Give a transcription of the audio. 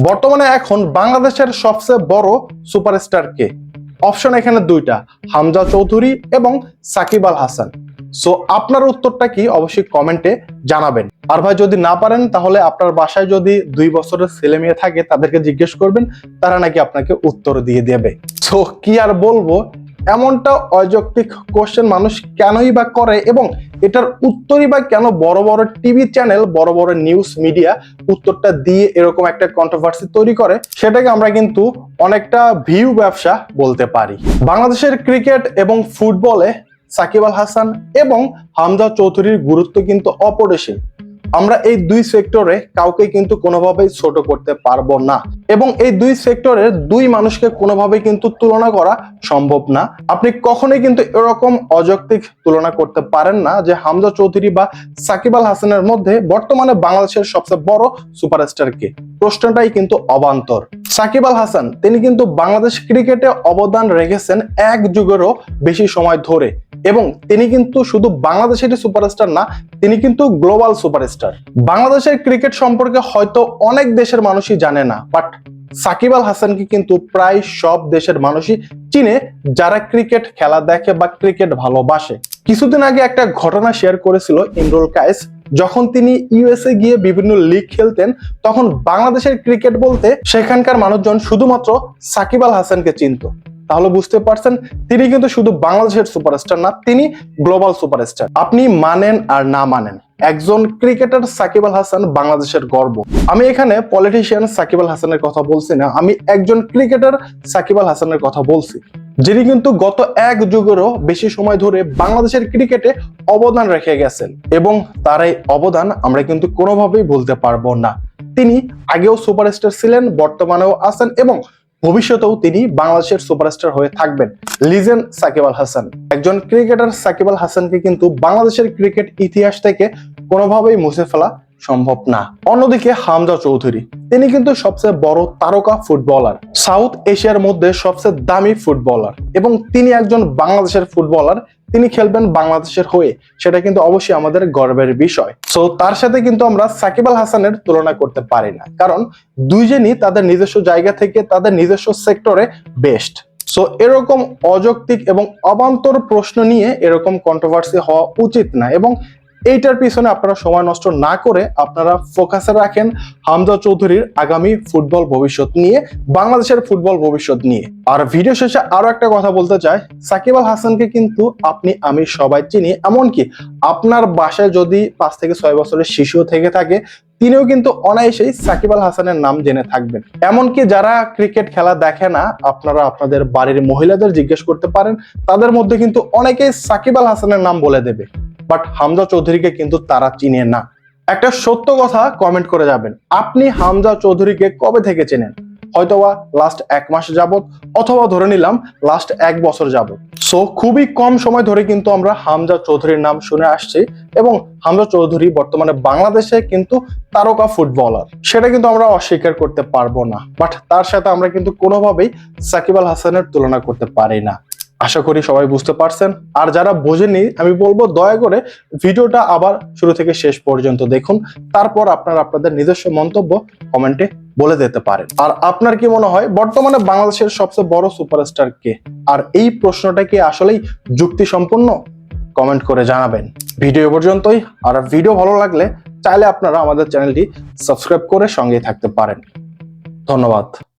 বর্তমানে এখন বাংলাদেশের সবচেয়ে বড় সুপারস্টার কে? অপশন এখানে দুইটা, হামজা চৌধুরী এবং সাকিব আল হাসান। সো আপনার উত্তরটা কি অবশ্যই কমেন্টে জানাবেন। আর ভাই যদি না পারেন তাহলে আপনার বাসায় যদি 2 বছরের ছেলে মেয়ে থাকে তাদেরকে জিজ্ঞেস করবেন, তারা নাকি আপনাকে উত্তর দিয়ে দেবে। সো কি আর বলবো, এমনটা অযৌক্তিক কোশ্চেন মানুষ কেনই বা করে এবং এটার উত্তরই বা কেন বড় বড় টিভি চ্যানেল, বড় বড় নিউজ মিডিয়া উত্তরটা দিয়ে এরকম একটা কন্ট্রোভার্সি তৈরি করে, সেটাকে আমরা কিন্তু অনেকটা ভিউ ব্যবসা বলতে পারি। বাংলাদেশের ক্রিকেট এবং ফুটবলে সাকিব আল হাসান এবং হামজা চৌধুরীর গুরুত্ব কিন্তু অপরিসীম। আমরা এই দুই সেক্টরে কাউকে কিন্তু কোনোভাবেই ছোট করতে পারবো না এবং এই দুই সেক্টরের দুই মানুষকে কোনোভাবেই কিন্তু তুলনা করা সম্ভব না। আপনি কখনোই কিন্তু এরকম অযৌক্তিক তুলনা করতে পারেন না যে হামজা চৌধুরী বা সাকিব আল হাসানের মধ্যে বর্তমানে বাংলাদেশের সবচেয়ে বড় সুপারস্টার কে। প্রশ্নটাই কিন্তু অবান্তর। সাকিব আল হাসান তিনি কিন্তু বাংলাদেশ ক্রিকেটে অবদান রেখেছেন এক যুগেরও বেশি সময় ধরে এবং তিনি কিন্তু শুধু বাংলাদেশের সুপারস্টার না, তিনি কিন্তু গ্লোবাল সুপারস্টার। বাংলাদেশের ক্রিকেট সম্পর্কে হয়তো অনেক দেশের মানুষই জানে না, বাট সাকিব আল হাসানকে কিন্তু প্রায় সব দেশের মানুষই চিনে যারা ক্রিকেট খেলা দেখে বা ক্রিকেট ভালোবাসে। কিছুদিন আগে একটা ঘটনা শেয়ার করেছিল ইমরুল কায়েস। যখন তিনি ইউএসএ গিয়ে বিভিন্ন লিগ খেলতেন, তখন বাংলাদেশের ক্রিকেট বলতে সেখানকার মানুষজন শুধুমাত্র সাকিব আল হাসানকে চিনত। তাহলে বুঝতে পারছেন, তিনি কিন্তু শুধু বাংলাদেশের সুপারস্টার না, তিনি গ্লোবাল সুপারস্টার। আপনি মানেন আর না মানেন, একজন ক্রিকেটার সাকিব আল হাসান বাংলাদেশের গর্ব। আমি এখানে পলিটিশিয়ান সাকিব আল হাসানের কথা বলছি না, আমি একজন ক্রিকেটার সাকিব আল হাসানের কথা বলছি, যিনি কিন্তু গত এক যুগেরও বেশি সময় ধরে বাংলাদেশের ক্রিকেটে অবদান রেখে গেছেন এবং তার এই অবদান আমরা কিন্তু কোনোভাবেই ভুলতে পারবো না। তিনি আগেও সুপারস্টার ছিলেন, বর্তমানেও আছেন এবং ভবিষ্যতেও তিনি বাংলাদেশের সুপারস্টার হয়ে থাকবেন। লিজেন্ড সাকিব আল হাসান, একজন ক্রিকেটার সাকিব আল হাসানকে কিন্তু বাংলাদেশের ক্রিকেট ইতিহাস থেকে কোনোভাবেই মুছে ফেলা সম্ভব না। অন্যদিকে হামজা চৌধুরী, তিনি কিন্তু সবচেয়ে বড় তারকা ফুটবলার, সাউথ এশিয়ার মধ্যে সবচেয়ে দামি ফুটবলার এবং তিনি একজন বাংলাদেশের ফুটবলার। তিনি খেলবেন বাংলাদেশের হয়ে, সেটা কিন্তু অবশ্যই আমাদের গর্বের বিষয়। সো তার সাথে কিন্তু আমরা সাকিব আল হাসানের তুলনা করতে পারি না, কারণ দুইজনই তাদের নিজস্ব জায়গা থেকে তাদের নিজস্ব সেক্টরে বেস্ট। সো এরকম অযৌক্তিক এবং অবান্তর প্রশ্ন নিয়ে এরকম কন্ট্রোভার্সি হওয়া উচিত না এবং এইটার পিছনে আপনারা সময় নষ্ট না করে আপনারা ফোকাসে রাখেন হামজা চৌধুরীর আগামী ফুটবল ভবিষ্যৎ নিয়ে, বাংলাদেশের ফুটবল ভবিষ্যৎ নিয়ে। আর ভিডিও শেষে আরো একটা কথা বলতে চাই, সাকিব আল হাসানকে কিন্তু আপনি আমি সবাই চিনি, এমনকি আপনার বাসায় যদি 5 থেকে 6 বছরের শিশু থেকে থাকে, তিনিও কিন্তু অনায়াসেই সাকিব আল হাসানের নাম জেনে থাকবেন। এমনকি যারা ক্রিকেট খেলা দেখে না, আপনারা আপনাদের বাড়ির মহিলাদের জিজ্ঞেস করতে পারেন, তাদের মধ্যে কিন্তু অনেকেই সাকিব আল হাসানের নাম বলে দেবে, বাট হামজা চৌধুরীকে কিন্তু তারা চিনে না। একটা সত্য কথা কমেন্ট করে যাবেন, আপনি হামজা চৌধুরীকে কবে থেকে চেনেন? হয়তোবা লাস্ট 1 মাস যাবত, অথবা ধরে নিলাম লাস্ট 1 বছর যাবত। সো খুবই কম সময় ধরে কিন্তু আমরা হামজা চৌধুরীর নাম শুনে আসছি এবং হামজা চৌধুরী বর্তমানে বাংলাদেশে কিন্তু তারকা ফুটবলার, সেটা কিন্তু আমরা অস্বীকার করতে পারবো না। বাট তার সাথে আমরা কিন্তু কোনোভাবেই সাকিব আল হাসানের তুলনা করতে পারি না। আশা করি সবাই বুঝতে পারছেন। আর যারা বোঝেননি, আমি বলবো দয়া করে ভিডিওটা আবার শুরু থেকে শেষ পর্যন্ত দেখুন, তারপর আপনারা আপনাদের নিজস্ব মন্তব্য কমেন্টে বলে দিতে পারেন। আর আপনার কি মনে হয় বর্তমানে বাংলাদেশের সবচেয়ে বড় সুপারস্টার কে? আর এই প্রশ্নটা কি আসলেই যুক্তিসম্পন্ন? কমেন্ট করে জানাবেন। ভিডিও পর্যন্তই। আর ভিডিও ভালো লাগলে চাইলে আপনারা আমাদের চ্যানেলটি সাবস্ক্রাইব করে সঙ্গেই থাকতে পারেন। ধন্যবাদ।